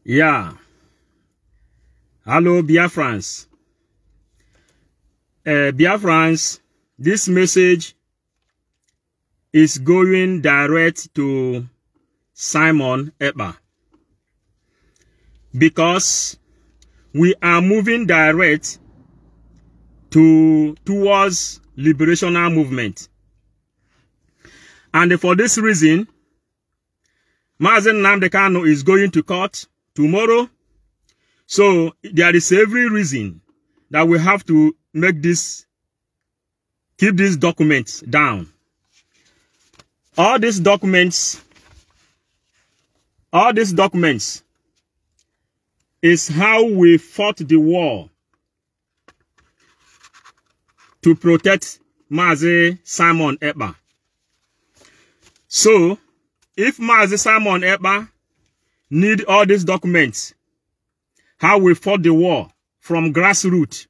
Yeah. Hello, Biafrans. Biafrans, this message is going direct to Simon Ekpa, because we are moving direct towards liberational movement. And for this reason, Mazen Nnamdi Kanu is going to court tomorrow. So there is every reason that we have to keep these documents down. All these documents is how we fought the war to protect Mazi Simon Ekpa. So, if Mazi Simon Ekpa need all these documents, how we fought the war from grassroots,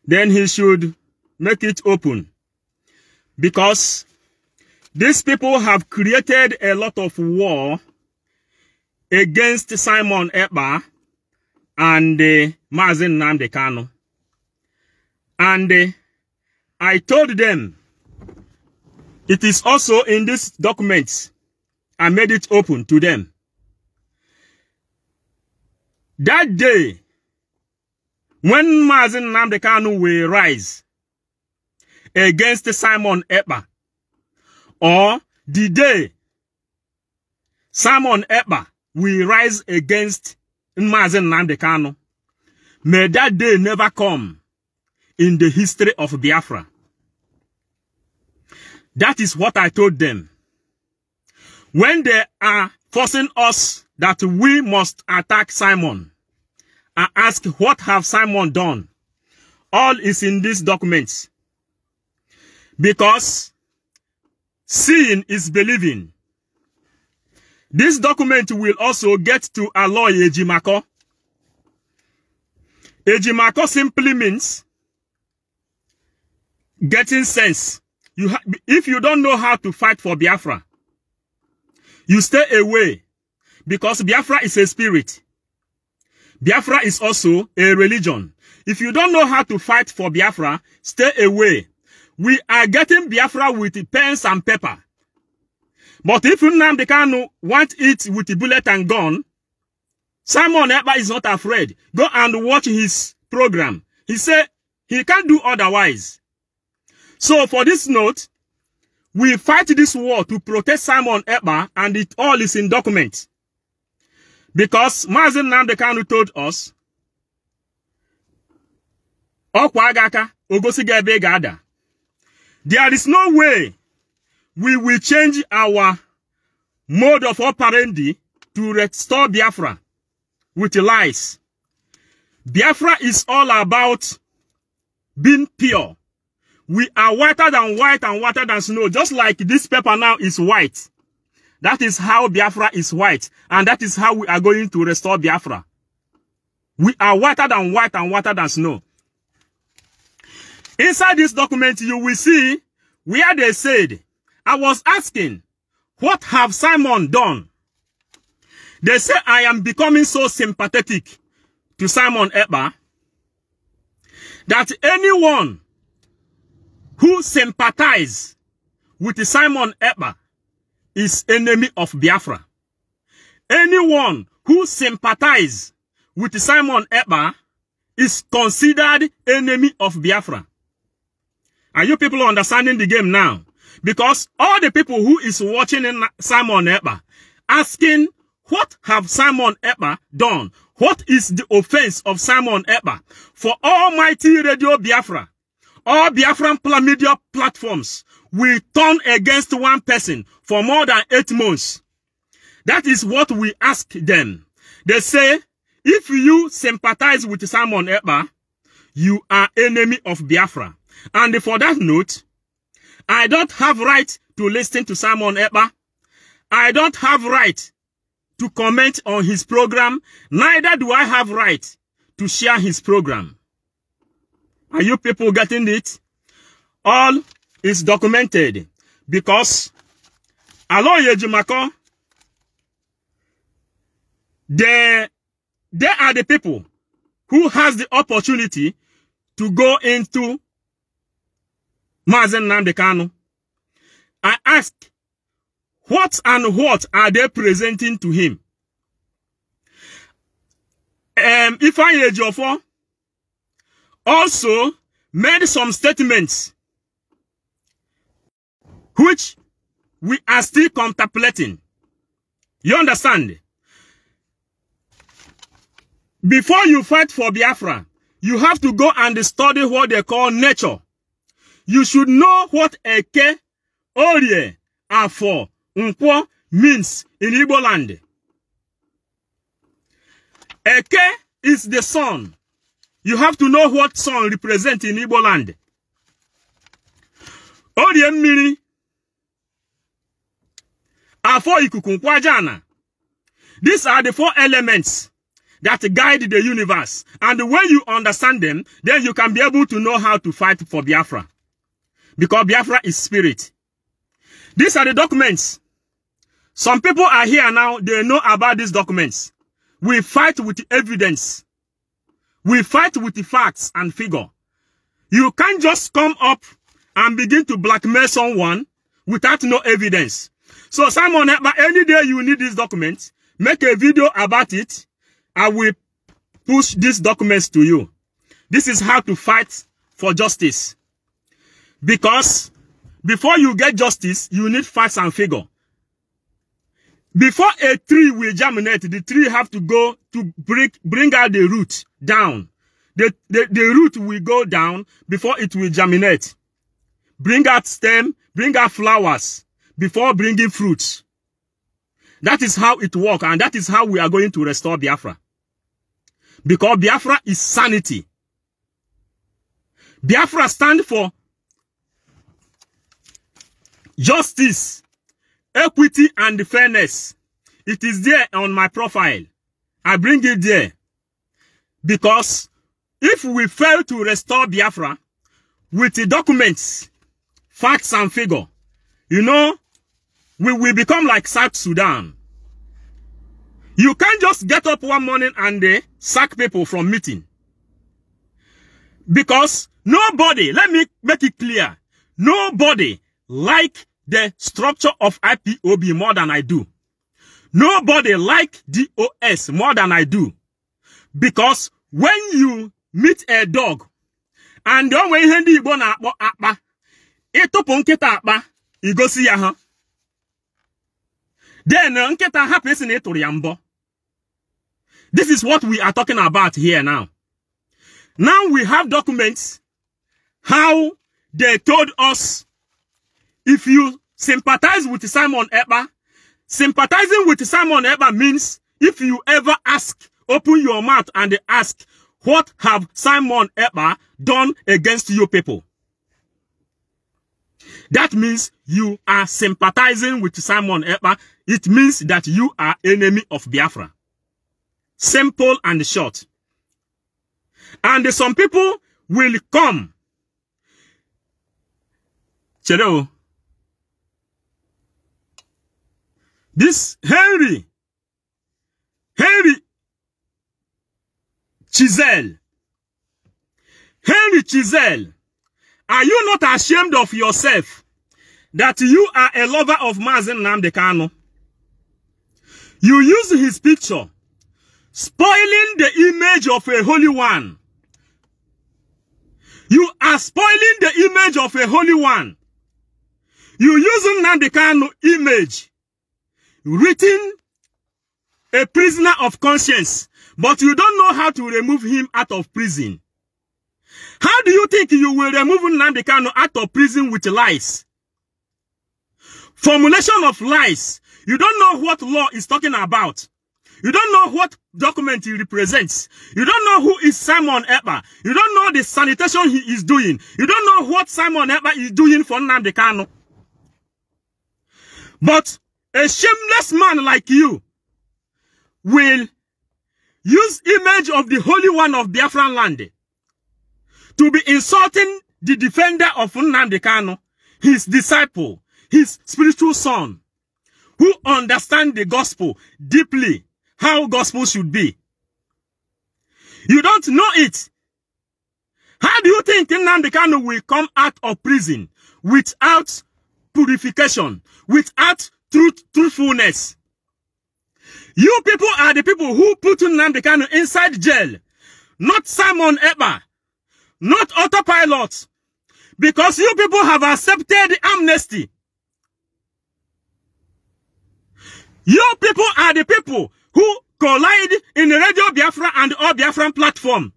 then he should make it open. Because these people have created a lot of war against Simon Ekpa and Mazi Nnamdi Kanu. And I told them, it is also in these documents. I made it open to them. That day, when Mazi Nnamdi Kanu will rise against Simon Ekpa, or the day Simon Ekpa will rise against Mazi Nnamdi Kanu, may that day never come in the history of Biafra. That is what I told them. When they are forcing us that we must attack Simon, I ask, what have Simon done? All is in these documents. Because seeing is believing. This document will also get to Aloy Ejimako. Ejimako simply means getting sense. If you don't know how to fight for Biafra, you stay away, because Biafra is a spirit. Biafra is also a religion. If you don't know how to fight for Biafra, stay away. We are getting Biafra with pens and paper. But if Nnamdi Kanu want it with a bullet and gun, Simon Ekpa is not afraid. Go and watch his program. He said he can't do otherwise. So for this note, we fight this war to protect Simon Ekpa, and it all is in document. Because Mazi Nnamdi Kanu told us, there is no way we will change our mode of operandi to restore Biafra with lies. Biafra is all about being pure. We are whiter than white and whiter than snow. Just like this paper now is white. That is how Biafra is white. And that is how we are going to restore Biafra. We are whiter than white and whiter than snow. Inside this document, you will see where they said, I was asking, what have Simon done? They say, I am becoming so sympathetic to Simon Ekpa that anyone who sympathize with Simon Ekpa is enemy of Biafra. Anyone who sympathize with Simon Ekpa is considered enemy of Biafra. Are you people understanding the game now? Because all the people who is watching Simon Ekpa asking, what have Simon Ekpa done? What is the offense of Simon Ekpa? For Almighty Radio Biafra, all Biafran media platforms will turn against one person for more than 8 months. That is what we ask them. They say, if you sympathize with Simon Ekpa, you are enemy of Biafra. And for that note, I don't have right to listen to Simon Ekpa. I don't have right to comment on his program. Neither do I have right to share his program. Are you people getting it? All is documented, because Aloy Ejimako they are the people who has the opportunity to go into Mazen Nnamdi Kanu. I ask, what and what are they presenting to him? Ifeanyi Ejiofor also made some statements which we are still contemplating. You understand? Before you fight for Biafra, you have to go and study what they call nature. You should know what Eke, Orie, Afo, Nkwo means in Igbo land. Eke is the sun. You have to know what sun represents in Igbo land. Orie mmiri, Afo ikuku nkwajana. These are the 4 elements that guide the universe. And when you understand them, then you can be able to know how to fight for Biafra. Because Biafra is spirit. These are the documents. Some people are here now, they know about these documents. We fight with evidence. We fight with the facts and figure. You can't just come up and begin to blackmail someone without no evidence. So Simon Ekpa, any day you need these documents, make a video about it. I will push these documents to you. This is how to fight for justice. Because before you get justice, you need facts and figure. Before a tree will germinate, the tree have to go to bring out the root down. The root will go down before it will germinate. Bring out stem, bring out flowers before bringing fruits. That is how it works, and that is how we are going to restore Biafra. Because Biafra is sanity. Biafra stands for justice, equity, and fairness. It is there on my profile. I bring it there. Because if we fail to restore Biafra with the documents, facts, and figure, you know, we will become like South Sudan. You can't just get up one morning and sack people from meeting. Because nobody, let me make it clear, nobody like the structure of IPOB more than I do. Nobody like DOS more than I do. Because when you meet a dog, and the way hindi Igbo na-akpọ akpa, ịtụpụ nkịta akpa, igosi ya ha. Then nkịta happens in ịtụrụ ya mbọ. This is what we are talking about here now. Now we have documents how they told us if you sympathize with Simon Ekpa, sympathizing with Simon Ekpa means if you ever ask, open your mouth and ask, what have Simon Ekpa done against you people? That means you are sympathizing with Simon Ekpa. It means that you are enemy of Biafra. Simple and short. And some people will come. Chedo. This Henry Chisel. Henry Chisel. Are you not ashamed of yourself that you are a lover of Mazen Nnamdi Kanu? You use his picture, spoiling the image of a holy one. You are spoiling the image of a holy one. You use Nnamdi Kanu image, written a prisoner of conscience, but you don't know how to remove him out of prison. How do you think you will remove Nnamdi Kanu out of prison with lies? Formulation of lies. You don't know what law is talking about. You don't know what document he represents. You don't know who is Simon Ekpa. You don't know the sanitation he is doing. You don't know what Simon Ekpa is doing for Nnamdi Kanu. But a shameless man like you will use image of the Holy One of Biafran land to be insulting the defender of Nnamdi Kanu, his disciple, his spiritual son, who understand the gospel deeply, how gospel should be. You don't know it. How do you think Nnamdi Kanu will come out of prison without purification, without truthfulness? You people are the people who put Nnamdi Kanu inside jail, not Simon Ekpa, not autopilot, because you people have accepted the amnesty. You people are the people who collide in the Radio Biafra and All Biafran platform,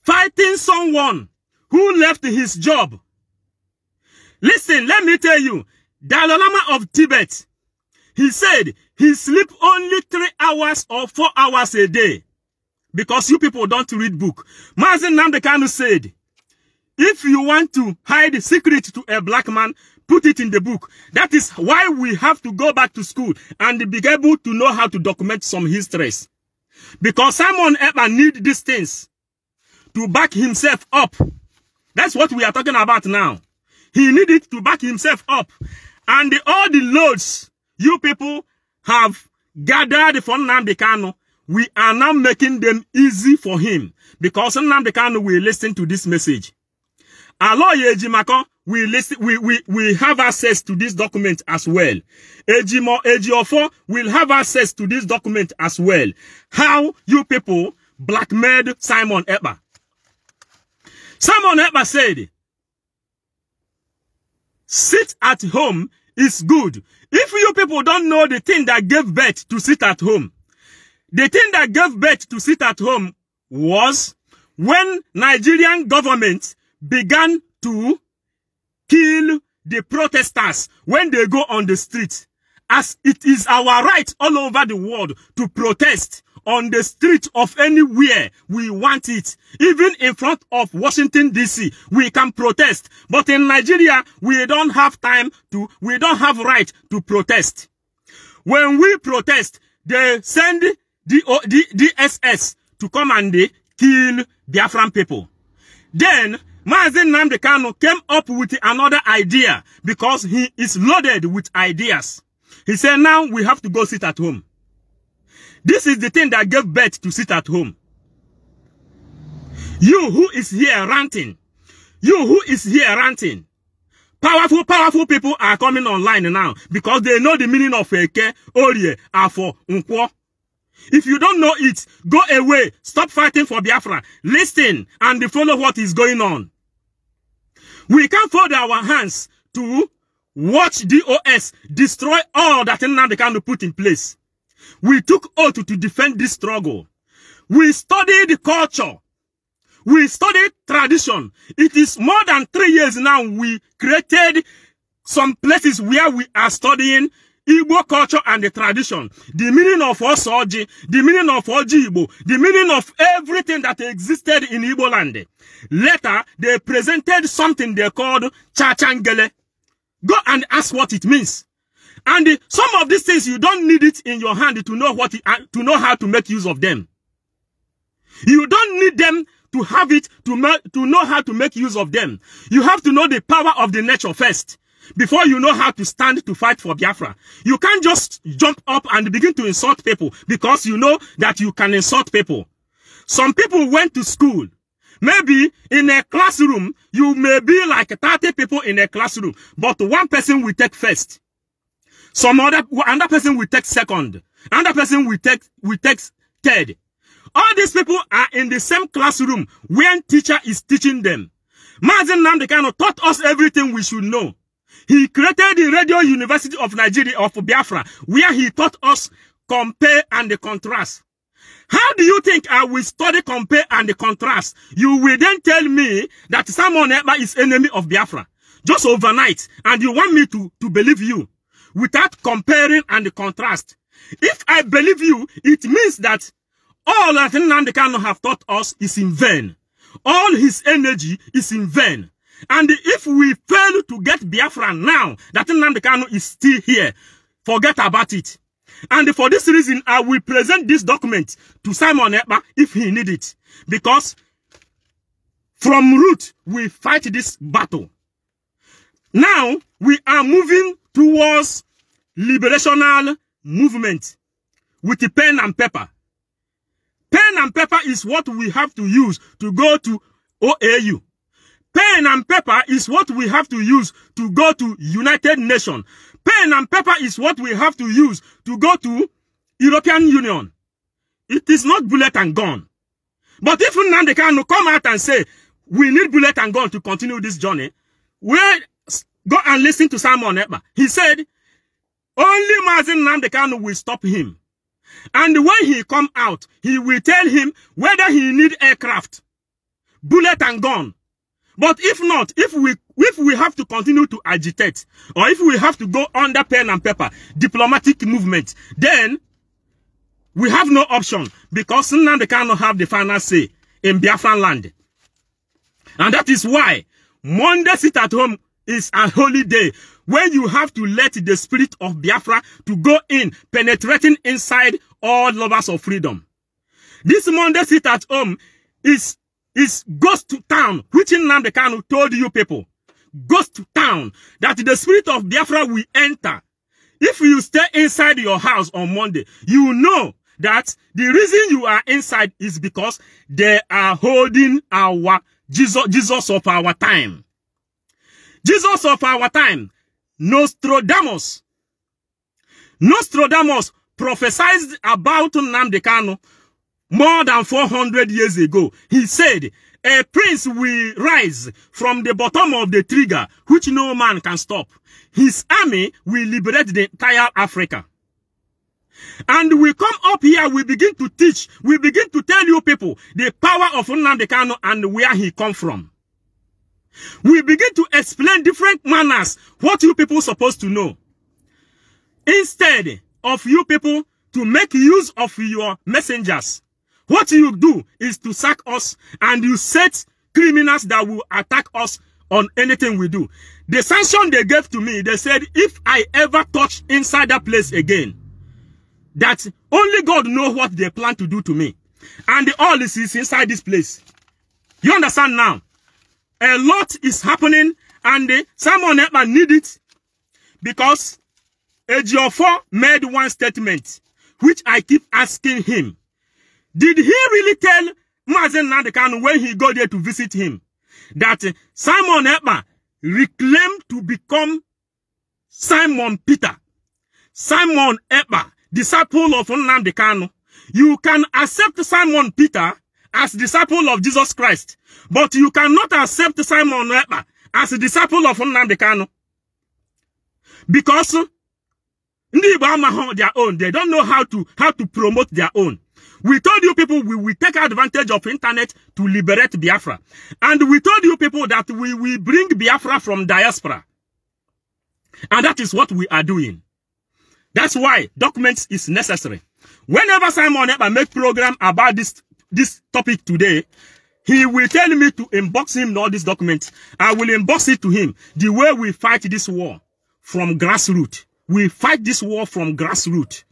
fighting someone who left his job. Listen, let me tell you, Dalai Lama of Tibet, he said he sleeps only 3 hours or 4 hours a day because you people don't read book. Mazi Nnamdi Kanu said, if you want to hide the secret to a black man, put it in the book. That is why we have to go back to school and be able to know how to document some histories. Because Simon Ekpa need these things to back himself up. That's what we are talking about now. He needed to back himself up. And all the loads you people have gathered for Nnamdi Kanu, we are now making them easy for him. Because Nnamdi Kanu will listen to this message. Aloye Ejimako, we have access to this document as well. Ejiofo will have access to this document as well. How you people blackmailed Simon Ekpa. Simon Ekpa said, sit at home is good. If you people don't know the thing that gave birth to sit at home, the thing that gave birth to sit at home was when Nigerian government began to kill the protesters when they go on the street. As it is our right all over the world to protest on the street of anywhere we want it. Even in front of Washington, D.C., we can protest. But in Nigeria, we don't have we don't have right to protest. When we protest, they send DSS to come and kill Biafran people. Then, Mazi Nnamdi Kanu came up with another idea because he is loaded with ideas. He said, now we have to go sit at home. This is the thing that gave birth to sit at home. You who is here ranting. You who is here ranting. Powerful people are coming online now because they know the meaning of Eke, Orie, Afo, Nkwo. If you don't know it, go away. Stop fighting for Biafra. Listen and follow what is going on. We can't fold our hands to watch DOS destroy all that Nnamdi Kanu put in place. We took oath to defend this struggle. We studied culture. We studied tradition. It is more than 3 years now we created some places where we are studying Igbo culture and the tradition, the meaning of Osoji, the meaning of Oji Igbo, the meaning of everything that existed in Igbo land. Later, they presented something they called Chachangele. Go and ask what it means. And some of these things, you don't need it in your hand to know to know how to make use of them. You don't need them to have it to know how to make use of them. You have to know the power of the nature first before you know how to stand to fight for Biafra. You can't just jump up and begin to insult people because you know that you can insult people. Some people went to school. Maybe in a classroom, you may be like 30 people in a classroom, but one person will take first. Another person will take second. Another person will take third. All these people are in the same classroom when teacher is teaching them. Mazi Nnamdi Kanu taught us everything we should know. He created the Radio University of Nigeria, of Biafra, where he taught us compare and the contrast. How do you think I will study compare and the contrast? You will then tell me that Simon Ekpa is enemy of Biafra just overnight, and you want me to believe you without comparing and the contrast. If I believe you, it means that all that Nnamdi Kanu have taught us is in vain. All his energy is in vain. And if we fail to get Biafra now, that Nnamdi Kanu is still here, forget about it. And for this reason, I will present this document to Simon Ekpa if he needs it. Because from root, we fight this battle. Now, we are moving towards liberational movement with the pen and paper. Pen and paper is what we have to use to go to OAU. Pen and paper is what we have to use to go to United Nations. Pen and paper is what we have to use to go to European Union. It is not bullet and gun. But if Nnamdi Kanu come out and say, we need bullet and gun to continue this journey, go and listen to Simon Ekpa. He said, only Mazi Nnamdi Kanu will stop him. And when he come out, he will tell him whether he need aircraft, bullet and gun. But if not, if we have to continue to agitate, or if we have to go under pen and paper, diplomatic movement, then we have no option, because Nnamdi Kanu have the final say in Biafran land. And that is why Monday sit at home is a holy day, when you have to let the spirit of Biafra to go in, penetrating inside all lovers of freedom. This Monday sit at home is ghost town, which Nnamdi Kanu told you people. Ghost town, that the spirit of Biafra will enter. If you stay inside your house on Monday, you know that the reason you are inside is because they are holding our Jesus of our time. Jesus of our time, Nostradamus prophesied about Nnamdi Kanu more than 400 years ago. He said, a prince will rise from the bottom of the trigger, which no man can stop. His army will liberate the entire Africa. And we come up here, we begin to teach, we begin to tell you people the power of Nnamdi Kanu and where he come from. We begin to explain different manners, what you people supposed to know. Instead of you people to make use of your messengers, what you do is to sack us, and you set criminals that will attack us on anything we do. The sanction they gave to me, they said, if I ever touch inside that place again, that only God knows what they plan to do to me. And all is inside this place. You understand now? A lot is happening, and Simon Ekpa need it, because Ejiofor made one statement, which I keep asking him. Did he really tell Mazi Nnamdi Kanu when he go there to visit him that Simon Ekpa reclaimed to become Simon Peter? Simon Ekpa, disciple of Nnamdi Kanu. You can accept Simon Peter as disciple of Jesus Christ, but you cannot accept Simon Ekpa as a disciple of Nnamdi Kanu, because their own, they don't know how to promote their own. We told you people we will take advantage of internet to liberate Biafra, and we told you people that we will bring Biafra from diaspora, and that is what we are doing. That's why documents is necessary. Whenever Simon Ekpa make program about this topic today, he will tell me to inbox him all these documents. I will inbox it to him. The way we fight this war from grassroots. We fight this war from grassroots.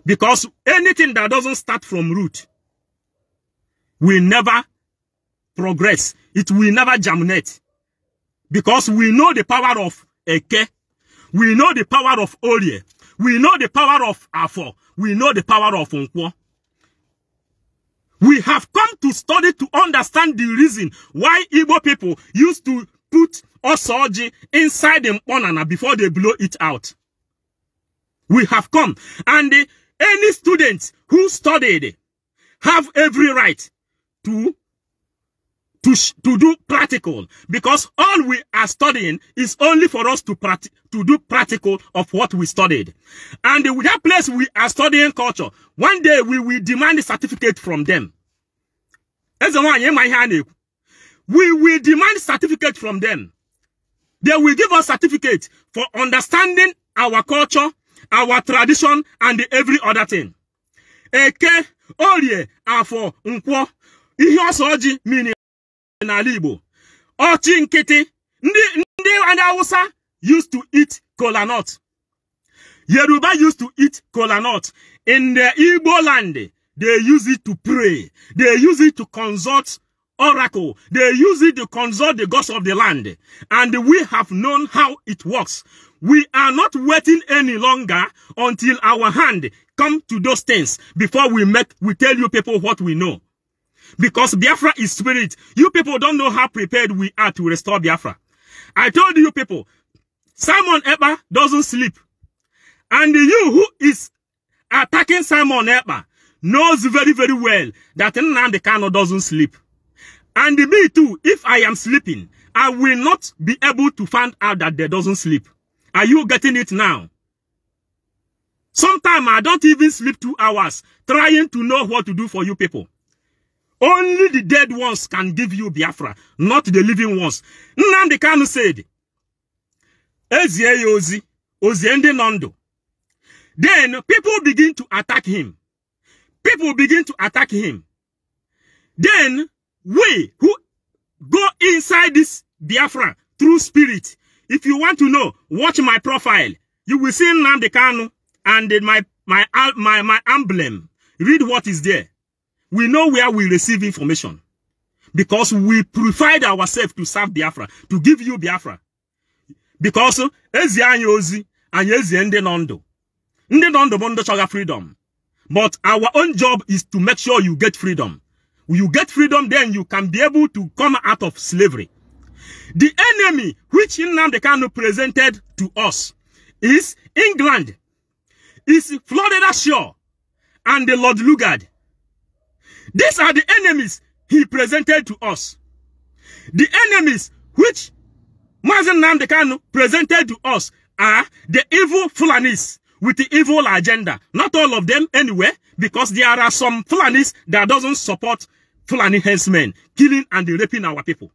Because anything that doesn't start from root will never progress. It will never germinate. Because we know the power of Eke. We know the power of Orie. We know the power of Afo. We know the power of Nkwo. We have come to study to understand the reason why Igbo people used to put Osoji inside the Mponana before they blow it out. We have come, and any students who studied have every right to do practical, because all we are studying is only for us to do practical of what we studied. And with that place we are studying culture, one day we will demand a certificate from them. We will demand certificate from them. They will give us certificate for understanding our culture, our tradition, and every other thing. Eke, Orie, Afo, Nkwo, ihe Osoji meaning n'ala Igbo. Ochi nkịtị, ndị Hausa used to eat kola nut. Yoruba used to eat kola nut. In the Igbo land, they use it to pray. They use it to consult oracle. They use it to consult the gods of the land. And we have known how it works. we are not waiting any longer until our hand come to those things before we tell you people what we know. Because Biafra is spirit. You people don't know how prepared we are to restore Biafra. I told you people, Simon Ekpa doesn't sleep. And you who is attacking Simon Ekpa knows very, very well that Nnamdi Kanu doesn't sleep. And me too, if I am sleeping, I will not be able to find out that they doesn't sleep. Are you getting it now? Sometimes I don't even sleep 2 hours trying to know what to do for you people. Only the dead ones can give you Biafra, not the living ones. Nnamdi Kanu said, Ezie Ozi, Oziende Nondo. Then people begin to attack him. People begin to attack him. Then we who go inside this Biafra through spirit, if you want to know, watch my profile. You will see Nnamdi Kanu and my emblem. Read what is there. We know where we receive information. Because we purified ourselves to serve Biafra, to give you Biafra. Because Ezi anyị ozi, anyị ezi ndị nondo. Ndị nondo bondo choga freedom. But our own job is to make sure you get freedom. When you get freedom, then you can be able to come out of slavery. The enemy which Nnamdi Kanu presented to us is England, is Florida Shore, and the Lord Lugard. These are the enemies he presented to us. The enemies which Mazen Nnamdi Kanu presented to us are the evil Fulanis with the evil agenda. Not all of them anyway, because there are some Fulanis that doesn't support Fulani henchmen killing and raping our people.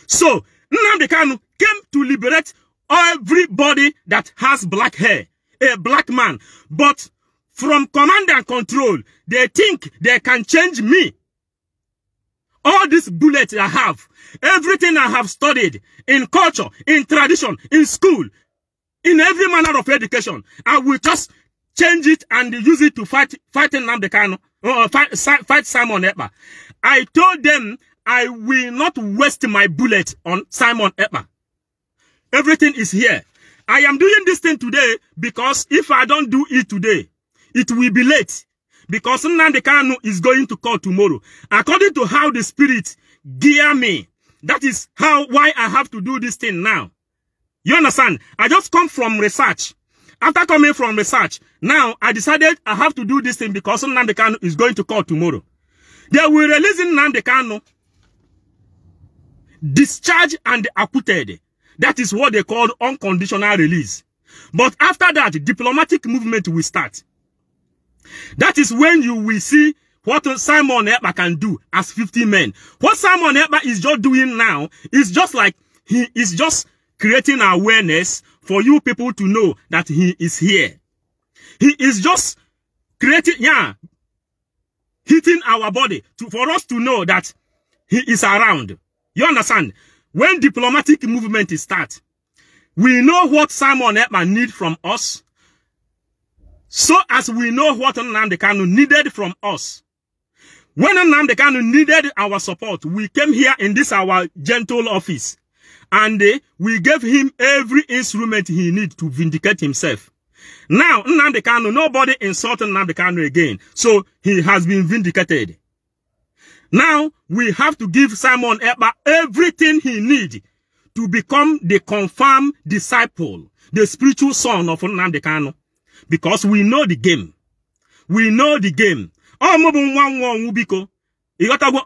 So Nnamdi Kanu came to liberate everybody that has black hair, a black man. But from command and control, they think they can change me. All these bullets I have, everything I have studied in culture, in tradition, in school, in every manner of education, I will just change it and use it to fight Nnamdi Kanu, fight Simon Ekpa. I told them I will not waste my bullet on Simon Ekpa. Everything is here. I am doing this thing today because if I don't do it today, it will be late. Because Nnamdi Kanu is going to court tomorrow. According to how the spirit gear me, that is why I have to do this thing now. You understand? I just come from research. After coming from research, now I decided I have to do this thing because Nnamdi Kanu is going to court tomorrow. They will release Nnamdi Kanu discharged and acquitted. That is what they call unconditional release. But after that, diplomatic movement will start. That is when you will see what Simon Ekpa can do as 50 men. What Simon Ekpa is just doing now is just like he is just creating awareness for you people to know that he is here. He is just creating, hitting our body for us to know that he is around. You understand? When diplomatic movement starts, we know what Simon Ekpa needs from us. So as we know what Nnamdi Kanu needed from us. When Nnamdi Kanu needed our support, we came here in this our gentle office. And we gave him every instrument he needs to vindicate himself. Now, Nnamdi Kanu, nobody insulted Nnamdi Kanu again. So he has been vindicated. Now, we have to give Simon Ekpa everything he needs to become the confirmed disciple, the spiritual son of Nnamdi Kanu. Because we know the game. We know the game.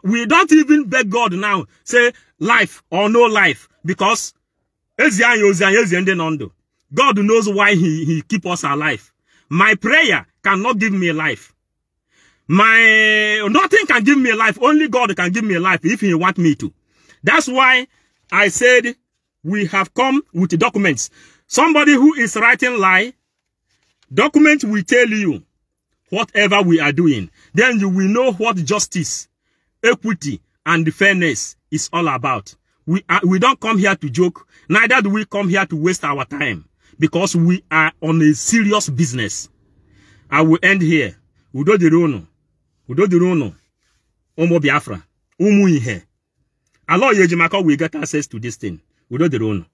We don't even beg God now, say life or no life. Because God knows why he keep us alive. My prayer cannot give me life. Nothing can give me life. Only God can give me life if he want me to. That's why I said we have come with documents. Somebody who is writing lie, document will tell you whatever we are doing. Then you will know what justice, equity, and fairness is all about. We don't come here to joke. Neither do we come here to waste our time. Because we are on a serious business. I will end here. Udo dirono. Udo dirono. Omo Biafra. Umu ihe. Allah Yejimaka will get access to this thing. Udo dirono.